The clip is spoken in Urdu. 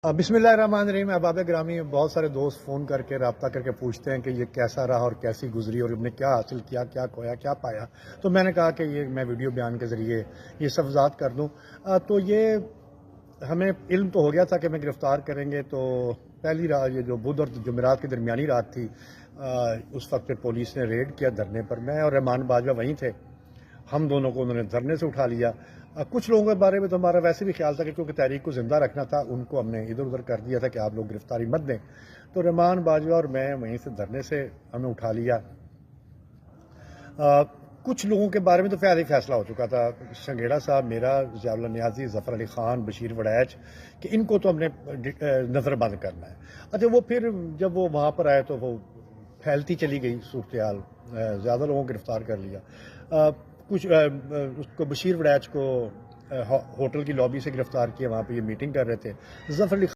بسم اللہ الرحمن الرحیم۔ احباب گرامی، بہت سارے دوست فون کر کے رابطہ کر کے پوچھتے ہیں کہ یہ کیسا رہا اور کیسی گزری اور ہم نے کیا حاصل کیا، کیا کھویا، کیا پایا۔ تو میں نے کہا کہ یہ میں ویڈیو بیان کے ذریعے یہ سبزات کر دوں۔ تو یہ ہمیں علم تو ہو گیا تھا کہ ہمیں گرفتار کریں گے۔ تو پہلی رات، یہ جو بدھ اور جمعرات کی درمیانی رات تھی، اس وقت پہ پولیس نے ریڈ کیا دھرنے پر۔ میں اور رحمان باجوہ وہیں تھے، ہم دونوں کو انہوں نے دھرنے سے اٹھا لیا۔ کچھ لوگوں کے بارے میں تو ہمارا ویسے بھی خیال تھا کہ کیونکہ تحریک کو زندہ رکھنا تھا، ان کو ہم نے ادھر ادھر کر دیا تھا کہ آپ لوگ گرفتاری مت دیں۔ تو رحمان باجوہ اور میں وہیں سے دھرنے سے ہمیں اٹھا لیا۔ کچھ لوگوں کے بارے میں تو فیصلہ ہو چکا تھا، شنگیڑا صاحب، میرا، ضیاء اللہ نیازی، ظفر علی خان، بشیر وڑیچ، کہ ان کو تو ہم نے نظر بند کرنا ہے۔ اچھا، وہ پھر جب وہ وہاں پر آئے تو وہ پھیلتی چلی گئی صورتحال، زیادہ لوگوں کو گرفتار کر لیا۔ کچھ اس کو بشیر وڑیچ کو ہوٹل کی لابی سے گرفتار کیا، وہاں پہ یہ میٹنگ کر رہے تھے۔ ظفر علی